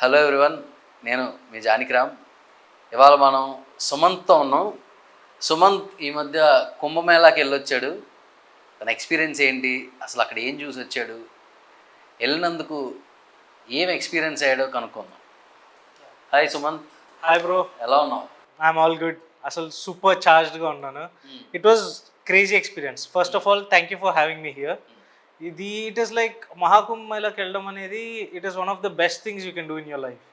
Hello everyone, నేను మీ జానకిరామ్. ఇవాళ మనం సుమంత్తో ఉన్నాం. సుమంత్ ఈ మధ్య కుంభమేళాకి వెళ్ళొచ్చాడు. తన ఎక్స్పీరియన్స్ ఏంటి, అసలు అక్కడ ఏం చూసి వచ్చాడు, వెళ్ళినందుకు ఏం ఎక్స్పీరియన్స్ అయ్యాడో కనుక్కుందాం. హాయ్ సుమంత్. హాయ్ బ్రో, ఎలా ఉన్నావు? I'm all good. అసలు సూపర్ చార్జ్డ్గా ఉన్నాను. It was crazy experience. First of all thank you for having me here. It is like Mahakumbh మేళాకి వెళ్ళడం అనేది it is one of the best things you can do in your life.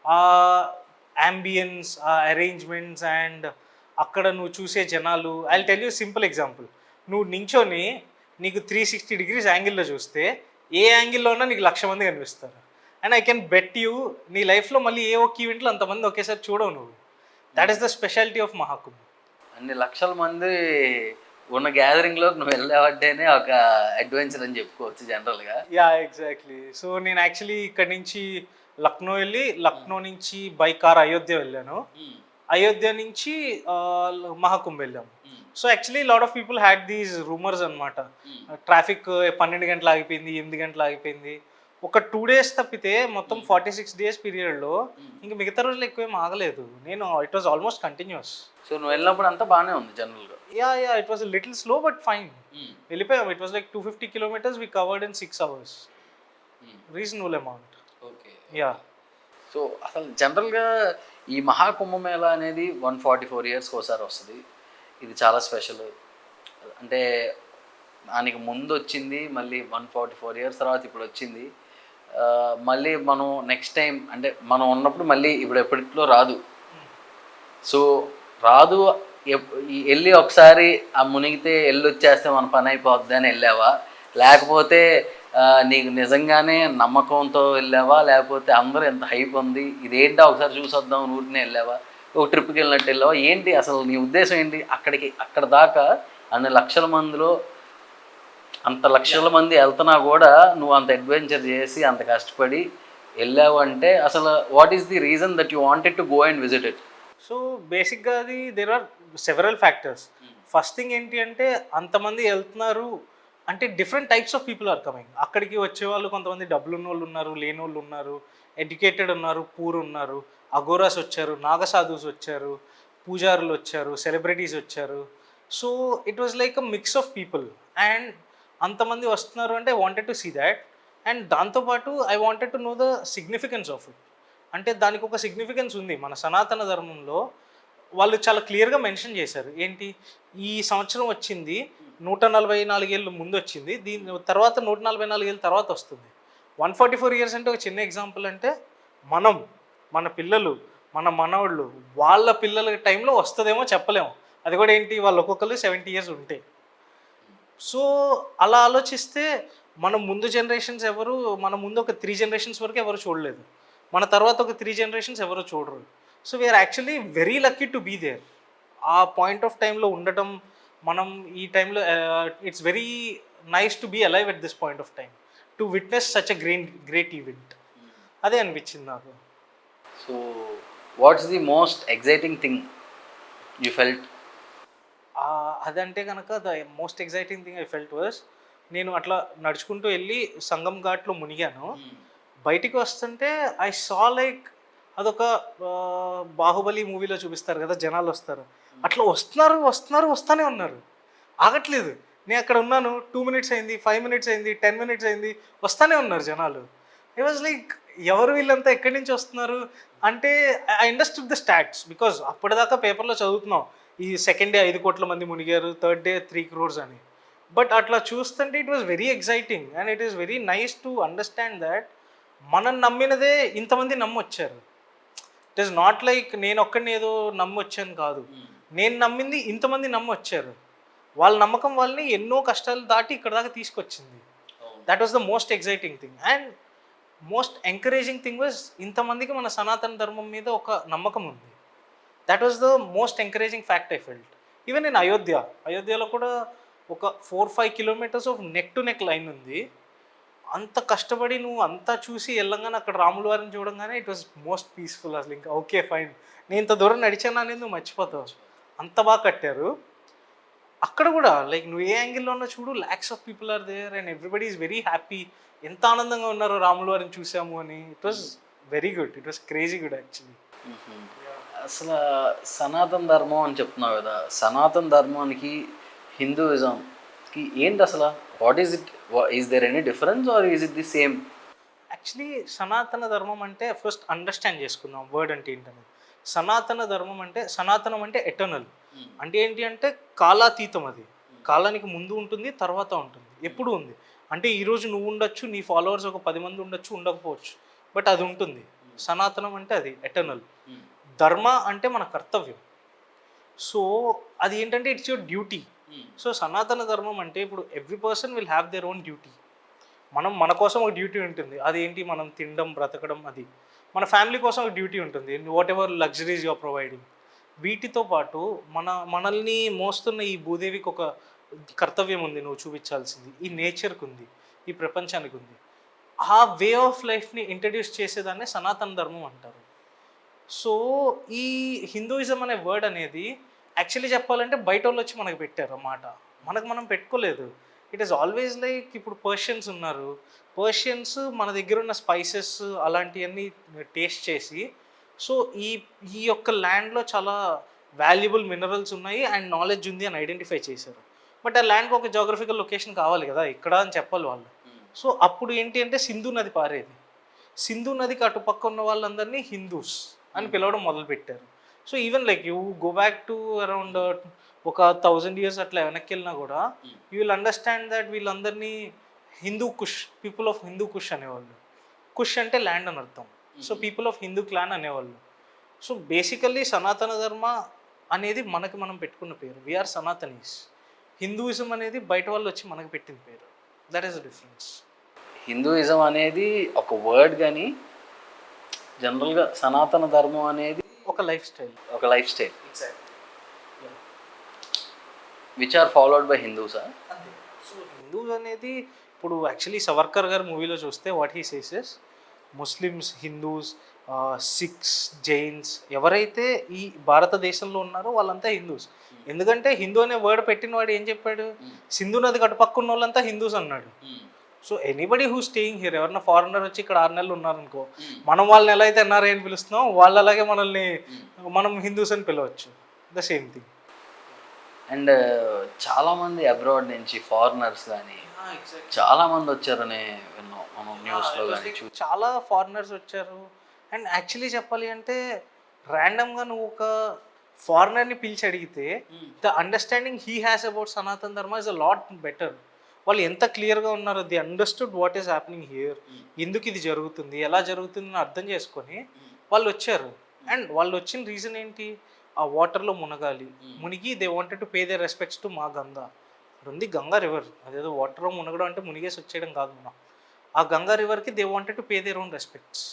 ఆ ambience, ఆ arrangements and అక్కడ నువ్వు చూసే జనాలు. I tell you simple example. నువ్వు నించొని నీకు 360 డిగ్రీస్ యాంగిల్లో చూస్తే ఏ యాంగిల్లో ఉన్నా నీకు 1,00,000 మంది కనిపిస్తారు. And I can bet you నీ లైఫ్లో మళ్ళీ ఏ ఒక్క ఈవెంట్లో అంతమంది ఒకేసారి చూడవు నువ్వు. That is the speciality of Mahakumbh. అన్ని లక్షల మంది ఉన్న గ్యాదరింగ్లోకి నువ్వు వెళ్ళావంటేనే ఒక అడ్వెంచర్ అని చెప్పుకోవచ్చు జనరల్గా. Yeah, exactly. సో నేను యాక్చువల్లీ ఇక్కడ నుంచి లక్నో వెళ్ళి, లక్నో నుంచి బై కార్ అయోధ్య వెళ్ళాను. అయోధ్య నుంచి మహాకుంభ్ వెళ్ళాము. So actually lot of people had these rumours అనమాట. ట్రాఫిక్ 12 గంటలు ఆగిపోయింది, 8 గంటలు ఆగిపోయింది. ఒక 2 days తప్పితే మొత్తం 46 days పీరియడ్లో ఇంక మిగతా రోజులు ఎక్కువేం ఆగలేదు. It was almost continuous. So నువ్వు వెళ్ళినప్పుడు అంతా బాగానే ఉంది జనరల్గా. Yeah, it was little slow but fine. వెళ్ళిపోయాము. It was like 250 kilometers we covered in 6 hours. Reasonable amount. Okay. Yeah. So అసలు జనరల్గా ఈ మహాకుంభమేళా అనేది 144 yearsకి ఒకసారి వస్తుంది. ఇది చాలా స్పెషల్. అంటే దానికి ముందు వచ్చింది, మళ్ళీ 144 years తర్వాత ఇప్పుడు వచ్చింది. మళ్ళీ మనం నెక్స్ట్ టైం అంటే మనం ఉన్నప్పుడు మళ్ళీ ఇప్పుడు ఎప్పటిలో రాదు. సో రాదు. వెళ్ళి ఒకసారి ఆ మునిగితే వెళ్ళి వచ్చేస్తే మన పని అయిపోద్ది అని వెళ్ళావా, లేకపోతే నీకు నిజంగానే నమ్మకంతో వెళ్ళావా, లేకపోతే అందరూ ఎంత హైప్ ఉంది ఇదేంటా ఒకసారి చూసొద్దాం ఊరినే వెళ్ళావా, ఒక ట్రిప్కి వెళ్ళినట్టు వెళ్ళావా, ఏంటి అసలు నీ ఉద్దేశం ఏంటి? అక్కడ దాకా అన్ని లక్షల మందిలో అంత లక్షల మంది వెళ్తున్నా కూడా నువ్వు అంత అడ్వెంచర్ చేసి అంత కష్టపడి వెళ్ళావు అంటే అసలు what is the reason that you wanted to go and visit it? So బేసిక్గా అది there are several factors. First thing ఏంటి అంటే అంతమంది వెళ్తున్నారు అంటే different types of people are coming. అక్కడికి వచ్చే వాళ్ళు కొంతమంది డబ్బులు ఉన్న వాళ్ళు ఉన్నారు, లేని వాళ్ళు ఉన్నారు, ఎడ్యుకేటెడ్ ఉన్నారు, పూర్ ఉన్నారు, అఘోరాస్ వచ్చారు, నాగసాధుస్ వచ్చారు, పూజారులు వచ్చారు, సెలబ్రిటీస్ వచ్చారు. So it was like a mix of people. And అంతమంది వస్తున్నారు అంటే I wanted to see that. And దాంతోపాటు I wanted to know the significance of it. అంటే దానికి ఒక సిగ్నిఫికెన్స్ ఉంది. మన సనాతన ధర్మంలో వాళ్ళు చాలా క్లియర్గా మెన్షన్ చేశారు. ఏంటి, ఈ సంవత్సరం వచ్చింది 144 ఏళ్ళు ముందు వచ్చింది, దీని తర్వాత 144 ఏళ్ళ తర్వాత వస్తుంది. 144 years అంటే ఒక చిన్న ఎగ్జాంపుల్. అంటే మన పిల్లలు, మన మనవాళ్ళు, వాళ్ళ పిల్లల టైంలో వస్తుందేమో చెప్పలేము. అది కూడా ఏంటి, వాళ్ళు ఒక్కొక్కరు 70 years ఉంటే. సో అలా ఆలోచిస్తే మన ముందు జనరేషన్స్ ఎవరు, మన ముందు ఒక 3 generations వరకు ఎవరు చూడలేదు, మన తర్వాత ఒక 3 generations ఎవరు చూడరు. So we are actually very lucky to be there. ఆ పాయింట్ ఆఫ్ టైంలో ఉండటం, మనం ఈ టైంలో it's very nice to be alive at this point of time to witness such a great event. అదే అనిపించింది నాకు. So what's the most exciting thing you felt? అదంటే కనుక the most exciting thing I felt was, నేను అట్లా నడుచుకుంటూ వెళ్ళి సంగం ఘాట్లో మునిగాను. బయటికి వస్తుంటే ఐ సా లైక్ అదొక బాహుబలి మూవీలో చూపిస్తారు కదా, జనాలు వస్తారు, అట్లా వస్తూనే ఉన్నారు, ఆగట్లేదు. నేను అక్కడ ఉన్నాను, 2 minutes అయింది, 5 minutes అయింది, 10 minutes అయింది, వస్తూనే ఉన్నారు జనాలు. ఐ వాజ్ లైక్ ఎవరు వీళ్ళంతా, ఎక్కడి నుంచి వస్తున్నారు అంటే I understood the stats. Because అప్పటిదాకా పేపర్లో చదువుతున్నాం, ఈ సెకండ్ డే 5 కోట్ల మంది మునిగారు, థర్డ్ డే 3 crores అని. బట్ అట్లా చూస్తుంటే it was very exciting and it is very nice to understand that మనం నమ్మినదే ఇంతమంది నమ్మొచ్చారు. ఇట్ ఈస్ నాట్ లైక్ నేను ఒక్కడిని ఏదో నమ్మొచ్చాను కాదు, నేను నమ్మింది ఇంతమంది నమ్మొచ్చారు. వాళ్ళ నమ్మకం వాళ్ళని ఎన్నో కష్టాలు దాటి ఇక్కడ దాకా తీసుకొచ్చింది. That was the most exciting thing. And most encouraging thing was ఇంతమందికి మన సనాతన ధర్మం మీద ఒక నమ్మకం ఉంది. That was the most encouraging fact I felt. Even in అయోధ్యలో కూడా ఒక 4-5 kilometers of neck to neck line ఉంది. అంత కష్టపడి నువ్వు అంతా చూసి వెళ్ళంగానే అక్కడ రాముల వారిని చూడంగానే ఇట్ వాజ్ మోస్ట్ పీస్ఫుల్. అసలు ఇంకా ఓకే ఫైన్, నేను ఇంత దూరం నడిచాను అనేది నువ్వు మర్చిపోతావు, అంత బాగా కట్టారు. అక్కడ కూడా లైక్ నువ్వు ఏ యాంగిల్లో ఉన్నా చూడు, lakhs of people are there and everybody is very happy. ఎంత ఆనందంగా ఉన్నారో రాముల వారిని చూసాము అని. It was very good, it was crazy good actually. అసలు సనాతన ధర్మం అని చెప్తున్నావు కదా, సనాతన ధర్మానికి హిందూయిజంకి ఏంటి అసలు? What is it? Is there any difference or is it the same? Actually సనాతన ధర్మం అంటే ఫస్ట్ అండర్స్టాండ్ చేసుకుందాం వర్డ్ అంటే ఏంటనేది. సనాతన ధర్మం అంటే, సనాతనం అంటే ఎటర్నల్. అంటే ఏంటి అంటే కాలాతీతం, అది కాలానికి ముందు ఉంటుంది, తర్వాత ఉంటుంది, ఎప్పుడు ఉంది. అంటే ఈరోజు నువ్వు ఉండొచ్చు, నీ ఫాలోవర్స్ ఒక 10 మంది ఉండొచ్చు, ఉండకపోవచ్చు, బట్ అది ఉంటుంది. సనాతనం అంటే అది ఎటర్నల్. ధర్మ అంటే మన కర్తవ్యం. సో అది ఏంటంటే ఇట్స్ యువర్ డ్యూటీ. సో సనాతన ధర్మం అంటే ఇప్పుడు every person will have their own duty. మన కోసం ఒక డ్యూటీ ఉంటుంది, అదేంటి మనం తినడం బ్రతకడం. అది మన ఫ్యామిలీ కోసం ఒక డ్యూటీ ఉంటుంది, whatever luxuries you are providing. వీటితో పాటు మనల్ని మోస్తున్న ఈ భూదేవికి ఒక కర్తవ్యం ఉంది, నువ్వు చూపించాల్సింది. ఈ నేచర్కి ఉంది, ఈ ప్రపంచానికి ఉంది. ఆ వే ఆఫ్ లైఫ్ని ఇంట్రడ్యూస్ చేసేదాన్ని సనాతన ధర్మం అంటారు. సో ఈ హిందూయిజం అనే వర్డ్ అనేది యాక్చువల్లీ చెప్పాలంటే బయట వాళ్ళు వచ్చి మనకు పెట్టారు అన్నమాట, మనకు మనం పెట్టుకోలేదు. ఇట్ ఈస్ ఆల్వేస్ లైక్ ఇప్పుడు పర్షియన్స్ ఉన్నారు, పర్షియన్స్ మన దగ్గర ఉన్న స్పైసెస్ అలాంటివన్నీ టేస్ట్ చేసి, సో ఈ ఈ యొక్క ల్యాండ్లో చాలా వాల్యుబుల్ మినరల్స్ ఉన్నాయి అండ్ నాలెడ్జ్ ఉంది అని ఐడెంటిఫై చేశారు. బట్ ఆ ల్యాండ్కి ఒక జోగ్రఫికల్ లొకేషన్ కావాలి కదా ఇక్కడ అని చెప్పాలి వాళ్ళు. సో అప్పుడు ఏంటి అంటే సింధు నది పారేది, సింధు నదికి అటుపక్క ఉన్న వాళ్ళందరినీ హిందూస్ అని పిలవడం మొదలుపెట్టారు. So even like you go back to around ఒక 1000 years అట్లా వెనక్కి వెళ్ళినా కూడా యూ విల్ అండర్స్టాండ్ దట్ వీళ్ళందరినీ హిందూ కుష్, పీపుల్ ఆఫ్ హిందూ కుష్ అనేవాళ్ళు. కుష్ అంటే ల్యాండ్ అని అర్థం. So people of Hindu clan అనేవాళ్ళు. సో బేసికల్లీ సనాతన ధర్మ అనేది మనకి మనం పెట్టుకున్న పేరు, వీఆర్ సనాతనీస్. హిందూయిజం అనేది బయట వాళ్ళు వచ్చి మనకి పెట్టిన పేరు. That is the difference. Hinduism అనేది ఒక వర్డ్, కానీ జనరల్గా సనాతన ధర్మం అనేది ఒక లైఫ్ స్టైల్, ఒక lifestyle which are followed by హిందూసా? సో హిందూస్ అనేది ఇప్పుడు యాక్చువల్లీ సవర్కర్ గారు మూవీలో చూస్తే what he says, Muslims, Hindus, Sikhs, Jains ఎవరైతే ఈ భారతదేశంలో ఉన్నారో వాళ్ళంతా హిందూస్. ఎందుకంటే హిందూ అనే వర్డ్ పెట్టిన వాడు ఏం చెప్పాడు, సింధు నది కటుపక్కున్న వాళ్ళంతా హిందూస్ అన్నాడు. So anybody who staying here, ఎవరన్నా ఫారినర్ వచ్చి ఇక్కడ 6 నెలలు ఉన్నారనుకో, మనం వాళ్ళని ఎలా అయితే ఎన్ఆర్ఐ అని పిలుస్తున్నాం, వాళ్ళు అలాగే మనల్ని మనం హిందూస్ అని పిలవచ్చు. The same thing. అండ్ చాలామంది అబ్రాడ్ నుంచి ఫారినర్స్ కానీ చాలామంది వచ్చారని విన్నాం మనం న్యూస్లో కానీ చాలా ఫారినర్స్ వచ్చారు. అండ్ యాక్చువల్లీ చెప్పాలి అంటే ర్యాండమ్గా నువ్వు ఒక ఫారినర్ని పిలిచి అడిగితే the understanding he has about Sanatan ధర్మ ఇస్ అ లాట్ బెటర్. వాళ్ళు ఎంత క్లియర్గా ఉన్నారో, the understood what is happening here, ఎందుకు ఇది జరుగుతుంది, ఎలా జరుగుతుంది అని అర్థం చేసుకొని వాళ్ళు వచ్చారు. అండ్ వాళ్ళు వచ్చిన రీజన్ ఏంటి, ఆ వాటర్లో మునగాలి, మునిగి they wanted to pay their respects to Maa Ganga. ఇక్కడ ఉంది గంగా రివర్, అదేదో వాటర్లో మునగడం అంటే మునిగేసి వచ్చేయడం కాదు. మనం ఆ గంగా రివర్కి they wanted to pay their own respects,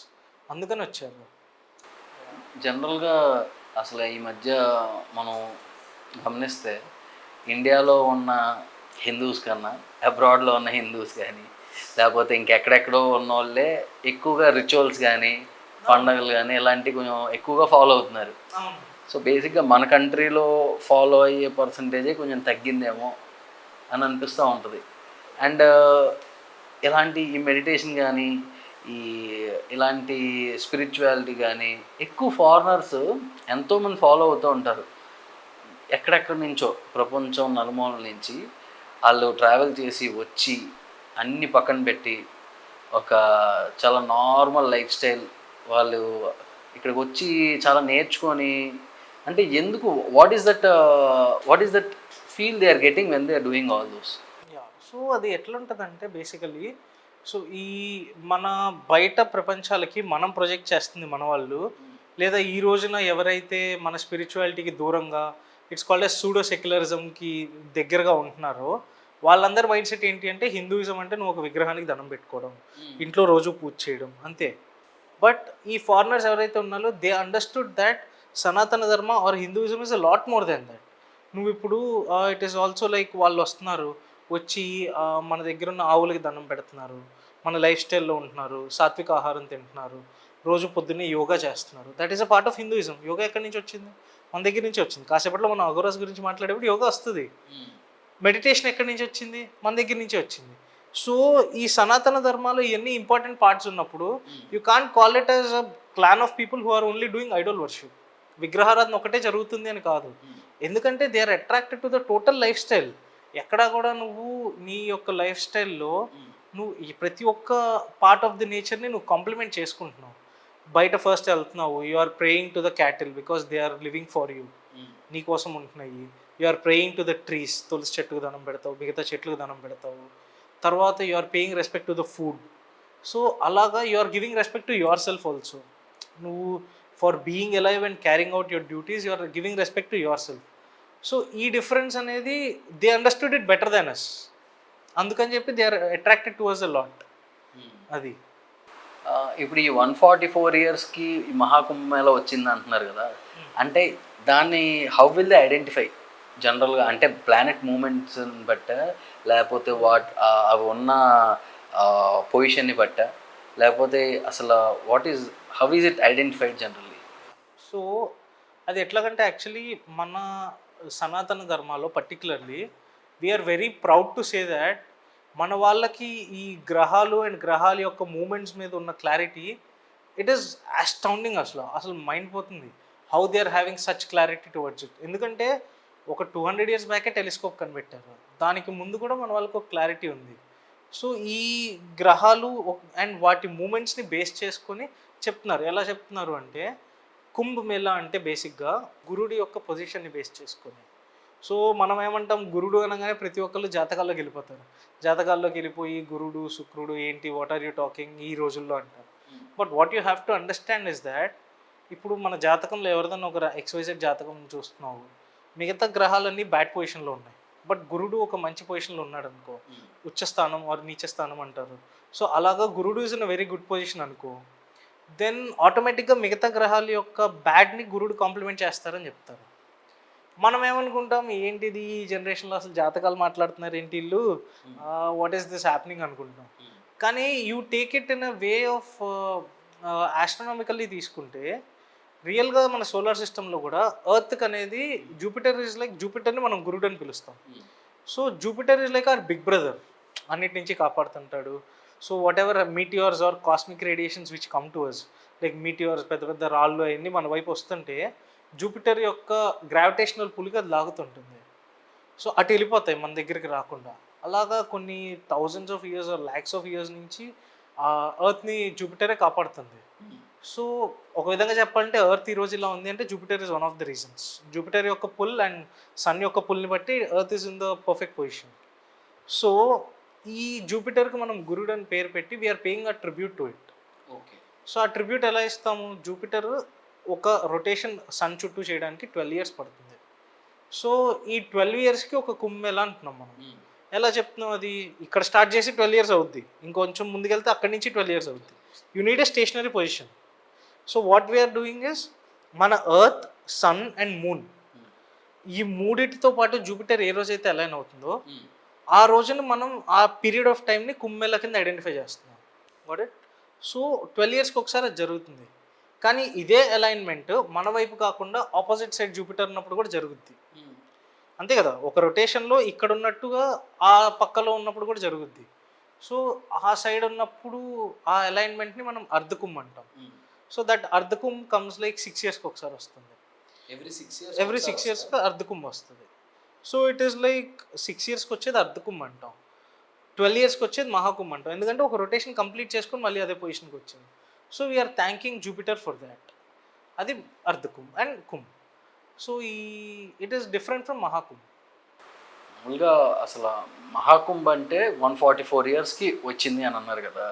అందుకని వచ్చారు. జనరల్గా అసలు ఈ మధ్య మనం గమనిస్తే ఇండియాలో ఉన్న హిందూస్ కన్నా అబ్రాడ్లో ఉన్న హిందూస్ కానీ లేకపోతే ఇంకెక్కడెక్కడో ఉన్న వాళ్ళే ఎక్కువగా రిచువల్స్ కానీ పండుగలు కానీ ఇలాంటివి కొంచెం ఎక్కువగా ఫాలో అవుతున్నారు. సో బేసిక్గా మన కంట్రీలో ఫాలో అయ్యే పర్సంటేజే కొంచెం తగ్గిందేమో అని అనిపిస్తూ ఉంటుంది. అండ్ ఇలాంటి ఈ మెడిటేషన్ కానీ ఇలాంటి స్పిరిచువాలిటీ కానీ ఎక్కువ ఫారినర్స్ ఎంతోమంది ఫాలో అవుతూ ఉంటారు. ఎక్కడెక్కడి నుంచో ప్రపంచం నలుమూలల నుంచి వాళ్ళు ట్రావెల్ చేసి వచ్చి అన్ని పక్కన పెట్టి ఒక చాలా నార్మల్ లైఫ్ స్టైల్ వాళ్ళు ఇక్కడికి వచ్చి చాలా నేర్చుకొని, అంటే ఎందుకు, what is that feel they are getting when they are doing all those? So అది ఎట్లుంటుందంటే బేసికలీ, సో ఈ మన బయట ప్రపంచాలకి మనం ప్రొజెక్ట్ చేస్తుంది మన వాళ్ళు, లేదా ఈ రోజున ఎవరైతే మన స్పిరిచువాలిటీకి దూరంగా ఇట్స్ కాల్డ్ ఎస్ సూడో సెక్యులరిజంకి దగ్గరగా ఉంటున్నారో వాళ్ళందరి మైండ్ సెట్ ఏంటి అంటే హిందూయిజం అంటే నువ్వు ఒక విగ్రహానికి దండం పెట్టుకోవడం, ఇంట్లో రోజు పూజ చేయడం అంతే. బట్ ఈ ఫారినర్స్ ఎవరైతే ఉన్నారో they understood that Sanatana Dharma or Hinduism is a lot more than that. నువ్వు ఇప్పుడు ఇట్ ఈస్ ఆల్సో లైక్ వాళ్ళు వస్తున్నారు, వచ్చి మన దగ్గర ఉన్న ఆవులకి దండం పెడుతున్నారు, మన లైఫ్ స్టైల్లో ఉంటున్నారు, సాత్విక ఆహారం తింటున్నారు, రోజు పొద్దున్నే యోగా చేస్తున్నారు. That is a part of Hinduism. Yoga ఎక్కడి నుంచి వచ్చింది, మన దగ్గర నుంచి వచ్చింది. కాసేపట్లో మనం అఘోరాస్ గురించి మాట్లాడేప్పుడు యోగా వస్తుంది. మెడిటేషన్ ఎక్కడి నుంచి వచ్చింది, మన దగ్గర నుంచి వచ్చింది. సో ఈ సనాతన ధర్మాలో ఇవన్నీ ఇంపార్టెంట్ పార్ట్స్ ఉన్నప్పుడు you can't call it as a clan of people who are only doing idol worship. విగ్రహారాధన ఒకటే జరుగుతుంది అని కాదు, ఎందుకంటే they are attracted to the total life style. ఎక్కడా కూడా నువ్వు నీ యొక్క లైఫ్ స్టైల్లో నువ్వు ఈ ప్రతి ఒక్క పార్ట్ ఆఫ్ ది నేచర్ని నువ్వు కాంప్లిమెంట్ చేసుకుంటున్నావు. బయట ఫస్ట్ వెళ్తున్నావు, you are praying to the cattle because they are living for you, నీ కోసం ఉంటున్నాయి. You are praying to the trees, తులసి చెట్టుకు దండం పెడతావు, మిగతా చెట్లకు దండం పెడతావు. తర్వాత you are paying respect to the food. So అలాగా you are giving respect to yourself also. నువ్వు for being alive and carrying out your duties you are giving respect to yourself. So ఈ difference అనేది they understood it better than us, అందుకని చెప్పి they are attracted towards a lot. అది ఇప్పుడు ఈ 144 ఇయర్స్కి ఈ మహాకుంభమేళ వచ్చింది అంటున్నారు కదా, అంటే దాన్ని హౌ విల్ దే ఐడెంటిఫై జనరల్గా? అంటే ప్లానెట్ మూమెంట్స్ బట్ట, లేకపోతే అవి ఉన్న పొజిషన్ని బట్ట, లేకపోతే అసలు what is how is it identified generally? So అది ఎట్లాగంటే యాక్చువల్లీ మన సనాతన ధర్మాలో particularly we are very proud to say that మన వాళ్ళకి ఈ గ్రహాలు అండ్ గ్రహాల యొక్క మూమెంట్స్ మీద ఉన్న క్లారిటీ ఇట్ ఈస్ అస్టౌండింగ్. అసలు మైండ్ పోతుంది how they are having such clarity towards it. ఎందుకంటే ఒక 200 years బ్యాకే టెలిస్కోప్ కనిపెట్టారు, దానికి ముందు కూడా మన వాళ్ళకి ఒక క్లారిటీ ఉంది. సో ఈ గ్రహాలు అండ్ వాటి మూమెంట్స్ని బేస్ చేసుకొని చెప్తున్నారు. ఎలా చెప్తున్నారు అంటే కుంభ్ మేళా అంటే బేసిక్గా గురుడి యొక్క పొజిషన్ని బేస్ చేసుకొని. సో మనం ఏమంటాం, గురుడు అనగానే ప్రతి ఒక్కళ్ళు జాతకాల్లోకి వెళ్ళిపోతారు. జాతకాల్లోకి వెళ్ళిపోయి గురుడు శుక్రుడు ఏంటి, వాట్ ఆర్ యూ టాకింగ్ ఈ రోజుల్లో అంటారు. But what you have to understand is that ఇప్పుడు మన జాతకంలో ఎవరిదన్నా ఒక XYZ జాతకం చూస్తున్నావు, మిగతా గ్రహాలన్నీ బ్యాడ్ పొజిషన్లో ఉన్నాయి, బట్ గురుడు ఒక మంచి పొజిషన్లో ఉన్నాడు అనుకో, ఉచ్చస్థానం ఆర్ నీచస్థానం అంటారు. సో అలాగా గురుడు is in a very good position అనుకో, దెన్ ఆటోమేటిక్గా మిగతా గ్రహాల యొక్క బ్యాడ్ని గురుడు కాంప్లిమెంట్ చేస్తారని చెప్తారు. మనం ఏమనుకుంటాం, ఏంటిది ఈ జనరేషన్లో అసలు జాతకాలు మాట్లాడుతున్నారు ఏంటి ఇల్లు, వాట్ ఈస్ దిస్ హ్యాపెనింగ్ అనుకుంటాం. కానీ you take it in a way of astronomically తీసుకుంటే రియల్గా మన సోలార్ సిస్టంలో కూడా ఎర్త్కి అనేది జూపిటర్ ఈజ్ లైక్, జూపిటర్ని మనం గురుడు అని పిలుస్తాం. So Jupiter is like our big brother, అన్నిటి నుంచి కాపాడుతుంటాడు. So whatever meteors or cosmic radiations which come to us, like meteors పెద్ద పెద్ద రాళ్ళు అవన్నీ మన వైపు వస్తుంటే జూపిటర్ యొక్క గ్రావిటేషనల్ పుల్గా అది లాగుతుంటుంది. సో అటు వెళ్ళిపోతాయి మన దగ్గరికి రాకుండా. అలాగా కొన్ని thousands of years or lakhs of years నుంచి ఆ ఎర్త్ని జూపిటరే కాపాడుతుంది. సో ఒక విధంగా చెప్పాలంటే ఎర్త్ ఈ రోజు ఇలా ఉంది అంటే Jupiter is one of the reasons. Jupiter యొక్క పుల్ అండ్ సన్ యొక్క పుల్ని బట్టి earth is in the perfect position. So ఈ జూపిటర్కి మనం గురుడు అని పేరు పెట్టి we are paying a tribute to it. Okay. So ఆ ట్రిబ్యూట్ ఎలా ఇస్తాము, జూపిటర్ ఒక రొటేషన్ సన్ చుట్టూ చేయడానికి 12 years పడుతుంది. సో ఈ 12 yearsకి ఒక కుంభమేళా అంటున్నాం మనం. ఎలా చెప్తున్నాం, అది ఇక్కడ స్టార్ట్ చేసి 12 years అవుద్ది, ఇంకొంచెం ముందుకెళ్తే అక్కడి నుంచి 12 years అవుద్ది. You need a stationary position. So what we are doing is మన ఎర్త్, సన్ అండ్ మూన్ ఈ మూడిటితో పాటు జూపిటర్ ఏ రోజైతే అలైన్ అవుతుందో ఆ రోజున మనం ఆ పీరియడ్ ఆఫ్ టైంని కుంభమేళా కింద ఐడెంటిఫై చేస్తున్నాం. What it. సో 12 yearsకి ఒకసారి అది జరుగుతుంది. కానీ ఇదే అలైన్మెంట్ మన వైపు కాకుండా ఆపోజిట్ సైడ్ జూపిటర్ ఉన్నప్పుడు కూడా జరుగుద్ది. అంతే కదా, ఒక రొటేషన్లో ఇక్కడ ఉన్నట్టుగా ఆ పక్కలో ఉన్నప్పుడు కూడా జరుగుద్ది. సో ఆ సైడ్ ఉన్నప్పుడు ఆ అలైన్మెంట్ని మనం అర్ధకుంభ్ అంటాం. సో దట్ అర్ధకుంభ్ కమ్స్ లైక్ 6 yearsకి ఒకసారి వస్తుంది. ఎవ్రీ 6 yearsకి అర్ధకుంభ్ వస్తుంది. సో ఇట్ ఈస్ లైక్ 6 yearsకి వచ్చేది అర్ధకుంభ్ అంటాం, 12 yearsకి వచ్చేది మహాకుంభ్ అంటాం. ఎందుకంటే ఒక రొటేషన్ కంప్లీట్ చేసుకొని మళ్ళీ అదే పొజిషన్కి వచ్చింది. So we are thanking Jupiter for that. అది Ardh Kumbh and Kumbh. So it is different from Mahakumbh. మామూలుగా అసలు మహాకుంభ్ అంటే 144 yearsకి వచ్చింది అని అన్నారు కదా,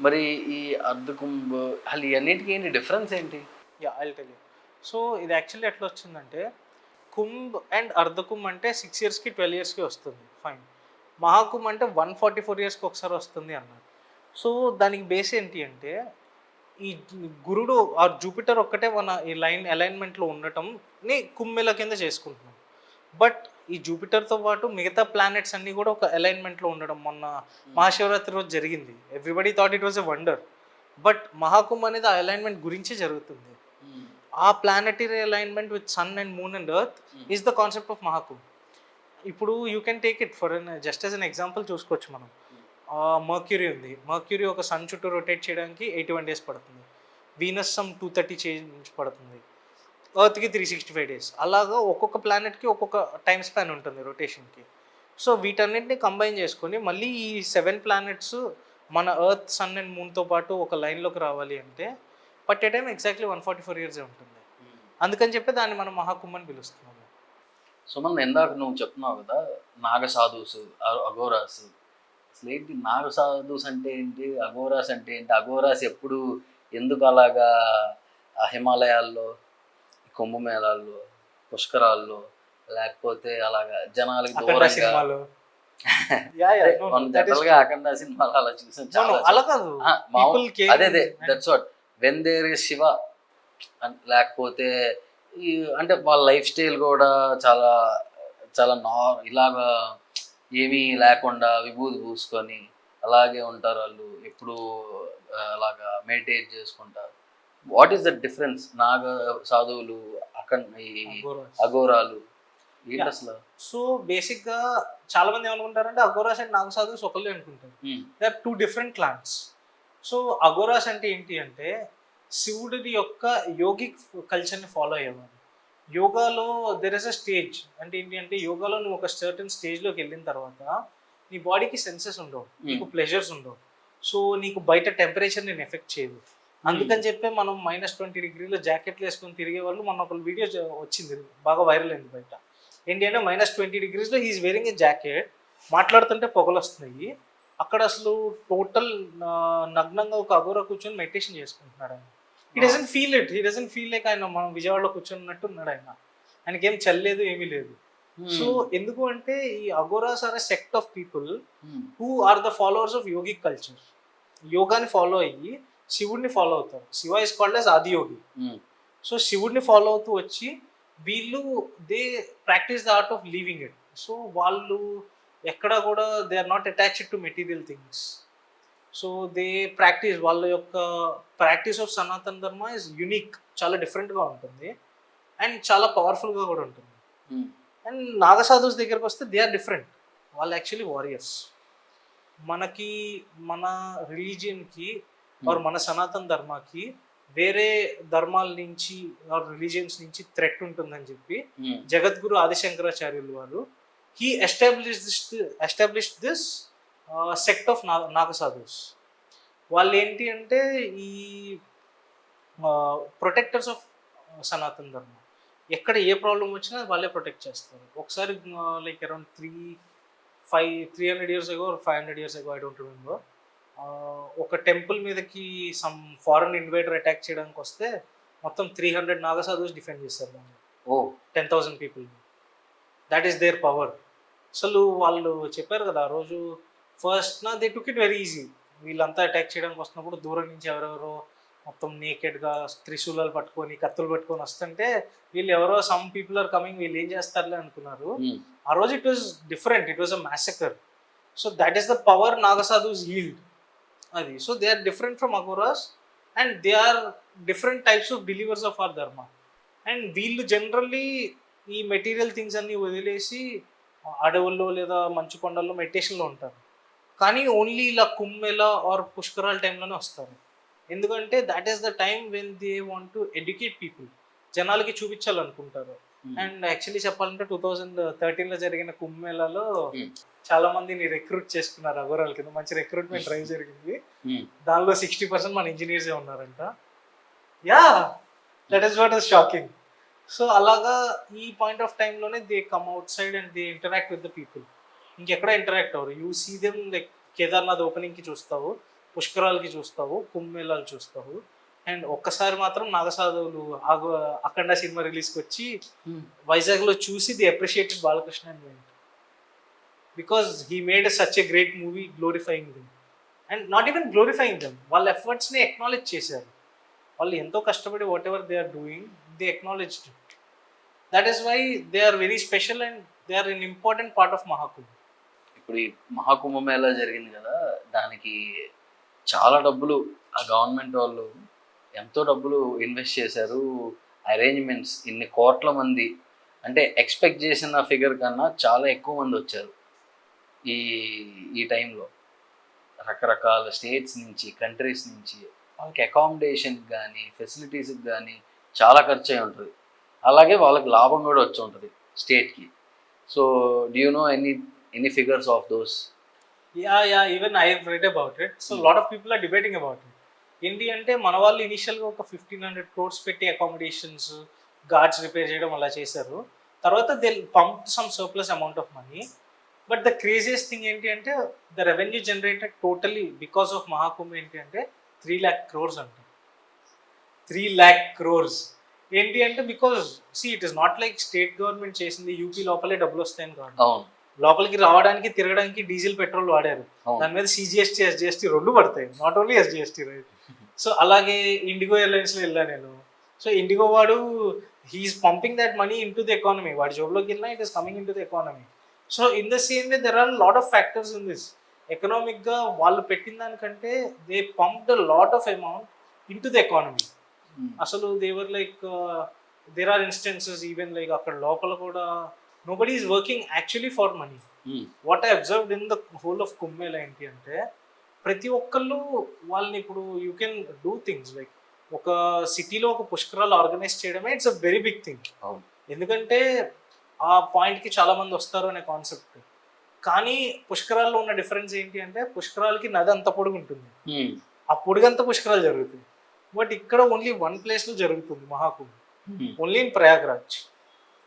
మరి ఈ అర్ధకుంభ్ అసలు ఇవన్నిటికీ ఏంటి డిఫరెన్స్ ఏంటి? Yeah, I'll tell you. So ఇది యాక్చువల్లీ ఎట్లా వచ్చిందంటే కుంభ్ అండ్ అర్ధకుంభ్ అంటే 6 yearsకి 12 yearsకి వస్తుంది, ఫైన్. మహాకుంభ్ అంటే 144 yearsకి ఒకసారి వస్తుంది అన్నారు. సో దానికి బేస్ ఏంటి అంటే ఈ గురుడు ఆ జూపిటర్ ఒక్కటే మన ఈ అలైన్మెంట్లో ఉండటంని కుంభమేళా కింద చేసుకుంటున్నాం. బట్ ఈ జూపిటర్తో పాటు మిగతా ప్లానెట్స్ అన్నీ కూడా ఒక అలైన్మెంట్లో ఉండడం మొన్న మహాశివరాత్రి రోజు జరిగింది. Everybody thought it was a wonder. But Mahakumbh అనేది ఆ అలైన్మెంట్ గురించి జరుగుతుంది. ఆ planetary alignment with sun and moon and earth is the concept of Mahakumbh. ఇప్పుడు you can take it for just as an example చూసుకోవచ్చు మనం. మర్క్యూరీ ఉంది. మర్క్యూరీ ఒక సన్ చుట్టూ రొటేట్ చేయడానికి 81 డేస్ పడుతుంది. వీనస్ సమ్ 230 చేంజ్ పడుతుంది. ఎర్త్‌కి 365 డేస్. అలాగా ఒక్కొక్క ప్లానెట్‌కి ఒక్కొక్క టైమ్ స్పాన్ ఉంటుంది రొటేషన్‌కి. సో వీటన్నిటిని కంబైన్ చేసుకొని మళ్ళీ ఈ 7 ప్లానెట్స్ మన ఎర్త్, సన్ అండ్ మూన్‌తో పాటు ఒక లైన్‌లోకి రావాలి అంటే పట్టే టైం ఎగ్జాక్ట్‌లీ 144 ఇయర్సే ఉంటుంది. అందుకని చెప్పి దాన్ని మనం మహాకుంభ్ అని పిలుస్తున్నాము. సుమన్, ఇందాక నువ్వు చెప్తున్నావు కదా నాగ సాధుస్, అఘోరాస్. అసలు ఏంటి నాగ సాధుస్ అంటే ఏంటి, అఘోరాస్ అంటే ఏంటి? అఘోరాస్ ఎప్పుడు ఎందుకు అలాగా ఆ హిమాలయాల్లో, కుంభమేళాల్లో, పుష్కరాల్లో, లేకపోతే అలాగా జనాలకి అఖండ దూరంగా సినిమాలో యాహ్! యాహ్! నో, మనం నో, దట్ ఈస్ జనరల్ గా అఖండ సినిమాలు అలా చూసాం నో, నో, చాలా. అలా కాదు. పీపుల్ కేర్ అదే that's what when there is Shiva. లేకపోతే ఈ అంటే వాళ్ళ లైఫ్ స్టైల్ కూడా చాలా చాలా ఇలాగా ఏమీ లేకుండా విభూతి పూసుకొని అలాగే ఉంటారు వాళ్ళు ఎప్పుడు. అలాగా మెడిటేట్ చేసుకుంటారు. వాట్ ఈస్ ద డిఫరెన్స్ నాగ సాధువులు అక్కడ ఈ అఘోరాలు ఏంటి Yeah. అసలు? సో బేసిక్‌గా చాలా మంది ఏమనుకుంటారంటే అఘోరాస్ అండ్ నాగ సాధుస్ ఒకళ్ళే అనుకుంటారు. They are 2 different clans. So Aghoras అంటే ఏంటి అంటే శివుడి యొక్క యోగిక్ కల్చర్‌ని ఫాలో అయ్యేవారు. యోగాలో దేర్ ఇస్ అ స్టేజ్. అంటే ఏంటి అంటే యోగాలో నువ్వు ఒక సర్టెన్ స్టేజ్‌లోకి వెళ్ళిన తర్వాత నీ బాడీకి సెన్సెస్ ఉండవు. నీకు ప్లెజర్స్ ఉండవు. సో నీకు బయట టెంపరేచర్ నేను ఎఫెక్ట్ చేయదు. అందుకని చెప్పి మనం -20 డిగ్రీలో జాకెట్లు వేసుకొని తిరిగే వాళ్ళు మొన్న ఒక వీడియో వచ్చింది, బాగా వైరల్ అయింది బయట. ఏంటి అంటే -20 డిగ్రీస్లో హీఈస్ వేరింగ్ ఏ జాకెట్, మాట్లాడుతుంటే పొగలు వస్తున్నాయి. అక్కడ అసలు టోటల్ నగ్నంగా ఒక అఘోరా కూర్చొని మెడిటేషన్ చేసుకుంటున్నాడు ఆయన. హీ డజంట్ ఫీల్ లైక్ ఆయన మనం విజయవాడలో కూర్చున్నట్టు ఉన్నాడు ఆయన. ఆయనకి ఏం చల్లేదు, ఏమీ లేదు. సో ఎందుకు అంటే ఈ Aghoras are a sect of people who are the followers of yogic culture. యోగాని ఫాలో అయ్యి శివుడిని ఫాలో అవుతారు. Shiva is called as Adiyogi. So శివుడిని ఫాలో అవుతూ వచ్చి వీళ్ళు they practice the art of leaving it. So వాళ్ళు ఎక్కడ కూడా they are not attached to material things. So they practice, వాళ్ళ యొక్క ప్రాక్టీస్ ఆఫ్ సనాతన ధర్మ ఇస్ యునిక్, చాలా డిఫరెంట్గా ఉంటుంది అండ్ చాలా పవర్ఫుల్గా కూడా ఉంటుంది. అండ్ నాగసాధుస్ దగ్గరకు వస్తే దే ఆర్ డిఫరెంట్. వాళ్ళు యాక్చువల్లీ వారియర్స్. మనకి మన రిలీజియన్కి ఆర్ మన సనాతన ధర్మాకి వేరే ధర్మాల నుంచి ఆర్ రిలీజియన్స్ నుంచి థ్రెట్ ఉంటుందని చెప్పి జగద్గురు ఆదిశంకరాచార్యులు వారు he established this sect of Naga sadhus. వాళ్ళు ఏంటి అంటే ఈ ప్రొటెక్టర్స్ ఆఫ్ సనాతన ధర్మ. ఎక్కడ ఏ ప్రాబ్లం వచ్చినా వాళ్ళే ప్రొటెక్ట్ చేస్తారు. ఒకసారి like around 300 years ago or 500 years ago, I don't remember, ఒక టెంపుల్ మీదకి సమ్ ఫారెన్ ఇన్వేడర్ అటాక్ చేయడానికి వస్తే మొత్తం 300 నాగసాధుస్ డిఫెండ్ చేస్తారు దాన్ని. 10,000 people. That is there power. అసలు వాళ్ళు చెప్పారు కదా ఆ రోజు first they took it very easy. వీళ్ళంతా అటాక్ చేయడానికి వస్తున్నప్పుడు దూరం నుంచి ఎవరెవరో మొత్తం నేకెడ్గా త్రిశూలాలు పట్టుకొని కత్తులు పట్టుకొని వస్తుంటే వీళ్ళు ఎవరో సమ్ పీపుల్ ఆర్ కమింగ్, వీళ్ళు ఏం చేస్తారులే అనుకున్నారు. ఆ రోజు it was different, it was a massacre. So that is the power Naga sadhus held. అది. So they are different from Aghoras and they are different types of believers of our dharma. And వీళ్ళు generally ఈ material things అన్ని వదిలేసి అడవుల్లో లేదా మంచు కొండల్లో మెడిటేషన్లో ఉంటారు. కానీ ఓన్లీ ఇలా కుంభమేళా ఆర్ పుష్కరాల టైంలోనే వస్తారు. ఎందుకంటే that is the time when they want to educate people. జనాలకి చూపించాలనుకుంటారు. అండ్ యాక్చువల్లీ చెప్పాలంటే 2013లో జరిగిన కుంభమేళాలో చాలా మందిని రిక్రూట్ చేసుకున్నారు అఘోరాల కింద. మంచి రిక్రూట్మెంట్ డ్రైవ్ జరిగింది. దానిలో 60% మన ఇంజనీర్సే ఉన్నారంట. Yeah, that is what is shocking. So అలాగా ఈ పాయింట్ ఆఫ్ టైంలోనే they come outside and they interact with the people. ఇంకెక్కడ ఇంటరాక్ట్ అవ్వరు. You see them like Kedarnath ఓపెనింగ్కి చూస్తావు, పుష్కరాలకి చూస్తావు, కుంభమేళాలు చూస్తావు. అండ్ ఒక్కసారి మాత్రం నాగసాధువులు అఖండ సినిమా రిలీజ్కి వచ్చి వైజాగ్లో చూసి they appreciated Balakrishna and went because he made such a great movie glorifying them. And not even glorifying them, వాళ్ళ ఎఫర్ట్స్ని ఎక్నాలెడ్జ్ చేశారు. వాళ్ళు ఎంతో కష్టపడి whatever they are doing they acknowledged it. That is why they are very special and they are an important part of Mahakumbh. ఇప్పుడు ఈ మహాకుంభమేళా జరిగింది కదా, దానికి చాలా డబ్బులు ఆ గవర్నమెంట్ వాళ్ళు ఎంతో డబ్బులు ఇన్వెస్ట్ చేశారు. అరేంజ్మెంట్స్, ఇన్ని కోట్ల మంది, అంటే ఎక్స్పెక్ట్ చేసిన ఫిగర్ కన్నా చాలా ఎక్కువ మంది వచ్చారు ఈ టైంలో. రకరకాల స్టేట్స్ నుంచి కంట్రీస్ నుంచి వాళ్ళకి అకామిడేషన్కి కానీ ఫెసిలిటీస్కి కానీ చాలా ఖర్చు అయి ఉంటుంది. అలాగే వాళ్ళకి లాభం కూడా వచ్చి ఉంటుంది స్టేట్కి. So do you know any figures of those? Yeah even I have read about it. So lot of people are debating about it. ఏంటి అంటే మన వాళ్ళు ఇనిషియల్గా ఒక 1,500 crores పెట్టి అకామిడేషన్స్, గార్డ్స్ రిపేర్ చేయడం అలా చేశారు. తర్వాత they pump some surplus amount of money. But the craziest thing ఏంటి అంటే the revenue generated totally because of Maha Kumbh ఏంటి అంటే 3 lakh crores అంట. 3 lakh crores ఏంటి అంటే because it is not like state government చేసింది యూపీ లోపలే డబ్బులు వస్తాయని కాదు. అవును, లోపలికి రావడానికి తిరగడానికి డీజిల్ పెట్రోల్ వాడారు. దాని మీద సిజిఎస్టీ ఎస్జిఎస్టీ రెండు పడతాయి, not only SGST right. So అలాగే ఇండిగో ఎయిర్లైన్స్లో వెళ్ళా నేను. సో ఇండిగో వాడు he is pumping that money into the economy. వాడి జోబ్లోకి వెళ్ళినా it is coming into the economy. So in the same way there are lot of factors in this. ఎకనామిక్గా వాళ్ళు పెట్టిన దానికంటే they pumped lot of amount into the economy. అసలు they were like there are instances even like అక్కడ లోపల కూడా nobody is working actually for money. What I observed in the whole of Kumbh Mela ఏంటి అంటే ప్రతి ఒక్కళ్ళు వాళ్ళని ఇప్పుడు you can do things like ఒక సిటీలో ఒక పుష్కరాలు ఆర్గనైజ్ చేయడమే it's a very big thing. ఎందుకంటే ఆ పాయింట్కి చాలా మంది వస్తారు అనే కాన్సెప్ట్. కానీ పుష్కరాల్లో ఉన్న డిఫరెన్స్ ఏంటి అంటే పుష్కరాలకి నది అంత పొడుగు ఉంటుంది, ఆ పొడుగంతా పుష్కరాలు జరుగుతాయి. బట్ ఇక్కడ ఓన్లీ వన్ ప్లేస్లో జరుగుతుంది Mahakumbh, only in Prayagraj.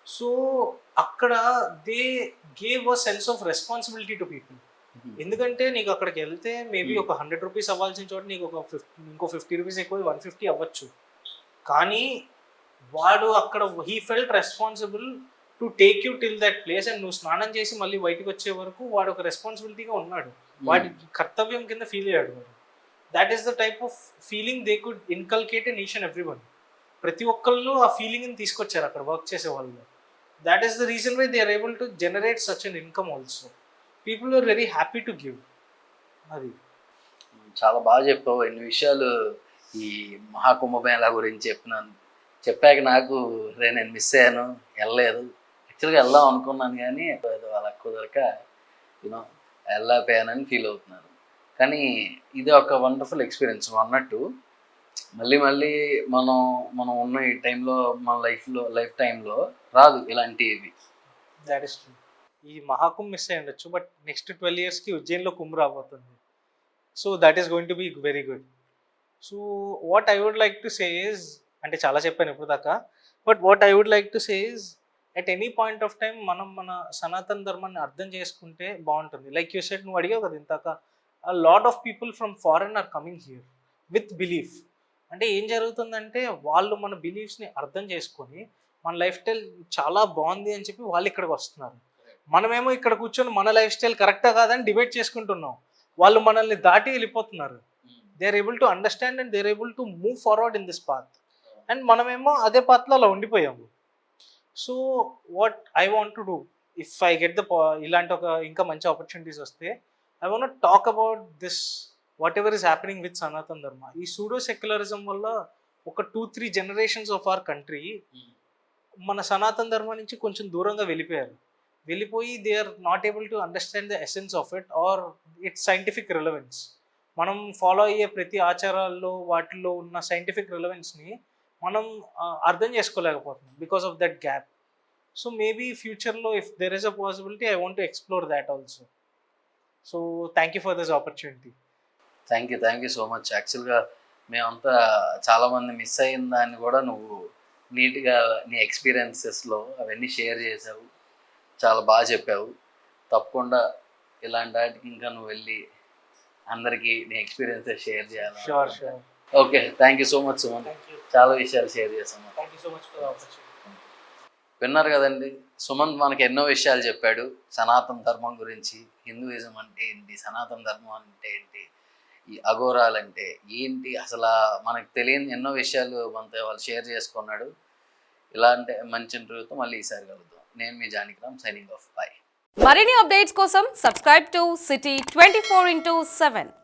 So అక్కడ they gave a sense of responsibility to people. ఎందుకంటే నీకు అక్కడికి వెళ్తే మేబీ ఒక 100 rupees అవ్వాల్సిన చోట నీకు ఒక ఇంకో 50 rupees ఎక్కువ 150 అవ్వచ్చు. కానీ వాడు అక్కడ he felt responsible to take you till that place. And నువ్వు స్నానం చేసి మళ్ళీ బయటకు వచ్చే వరకు వాడు ఒక రెస్పాన్సిబిలిటీగా ఉన్నాడు, వాడి కర్తవ్యం కింద ఫీల్ అయ్యాడు వాడు. That is the type of feeling they could inculcate in each and every one. ప్రతి ఒక్కళ్ళు ఆ ఫీలింగ్ని తీసుకొచ్చారు అక్కడ వర్క్ చేసే వాళ్ళు. That is the reason why they are able to generate such an income also. People are very happy to give. అది చాలా బాగా చెప్పావు. ఎన్ని విషయాలు ఈ మహాకుంభ మేళా గురించి చెప్పాక నాకు నేను మిస్ అయ్యాను, వెళ్ళలేదు. యాక్చువల్గా వెళ్దాం అనుకున్నాను కానీ వాళ్ళ కుదరక వెళ్ళకపోయానని ఫీల్ అవుతున్నాను. కానీ ఇది ఒక వండర్ఫుల్ ఎక్స్పీరియన్స్. అన్నట్టు మళ్ళీ మనం ఉన్న ఈ టైంలో మన లైఫ్ టైంలో రాదు ఇలాంటివి. That is true. ఈ మహాకుంభ్ మిస్ అయ్యి ఉండొచ్చు, బట్ నెక్స్ట్ 12 yearsకి ఉజ్జయిన్లో కుంభ్ రాబోతుంది. So that is going to be very good. So what I would like to say is, అంటే చాలా చెప్పాను ఇప్పుడు దాకా, but what I would like to say is at any point of time మనం మన సనాతన ధర్మాన్ని అర్థం చేసుకుంటే బాగుంటుంది. లైక్ యూ సెడ్, నువ్వు అడిగావు కదా ఇంతాక, a lot of people from foreign are coming here with belief. అంటే ఏం జరుగుతుందంటే వాళ్ళు మన బిలీఫ్స్ని అర్థం చేసుకొని మన లైఫ్ స్టైల్ చాలా బాగుంది అని చెప్పి వాళ్ళు ఇక్కడికి వస్తున్నారు. మనమేమో ఇక్కడ కూర్చొని మన లైఫ్ స్టైల్ కరెక్టా కాదని డిబేట్ చేసుకుంటున్నాం. వాళ్ళు మనల్ని దాటి వెళ్ళిపోతున్నారు. They are able to understand and they are able to move forward in this path. And మనమేమో అదే పాత్లో అలా ఉండిపోయాము. So what I want to do if I get the ఇలాంటి ఒక ఇంకా మంచి ఆపర్చునిటీస్ వస్తే, I want to talk about this, whatever is happening with Sanatan Dharma. ఈ సూడో సెక్యులరిజం వల్ల ఒక 2-3 generations ఆఫ్ అవర్ కంట్రీ మన సనాతన ధర్మం నుంచి కొంచెం దూరంగా వెళ్ళిపోయి they are not able to understand the essence of it or its scientific relevance. మనం ఫాలో అయ్యే ప్రతి ఆచారాల్లో వాటిల్లో ఉన్న సైంటిఫిక్ రిలవెన్స్ని మనం అర్థం చేసుకోలేకపోతున్నాం because of that gap. So maybe ఫ్యూచర్లో if there is a possibility I want to explore that also. So thank you for this opportunity. Thank you so much. యాక్చువల్గా మేమంతా చాలామంది మిస్ అయిన దాన్ని కూడా నువ్వు నీట్గా నీ ఎక్స్పీరియన్సెస్లో అవన్నీ షేర్ చేసావు, చాలా బాగా చెప్పావు. తప్పకుండా ఇలాంటి వాటికి ఇంకా నువ్వు వెళ్ళి అందరికీ నీ ఎక్స్పీరియన్సెస్ షేర్ చేయాలి. Sure. Okay, thank you so much Suman. చాలా విషయాలు షేర్ చేసాము. Thank you so much for the opportunity. విన్నారు కదండి, సుమంత్ మనకి ఎన్నో విషయాలు చెప్పాడు సనాతన ధర్మం గురించి. హిందూయిజం అంటే ఏంటి, సనాతన ధర్మం అంటే ఏంటి, ఈ అఘోరాలు అంటే ఏంటి, అసలు మనకు తెలియని ఎన్నో విషయాలు మనతో వాళ్ళు షేర్ చేసుకున్నాడు. ఇలాంటి మంచి ఇంటర్వ్యూతో మళ్ళీ ఈసారి కలుద్దాం. నేను మీ జానకిరామ్, సైనింగ్ ఆఫ్. బాయ్. మరిన్ని అప్డేట్స్ కోసం సబ్స్క్రైబ్ టు సిటీ 24/7.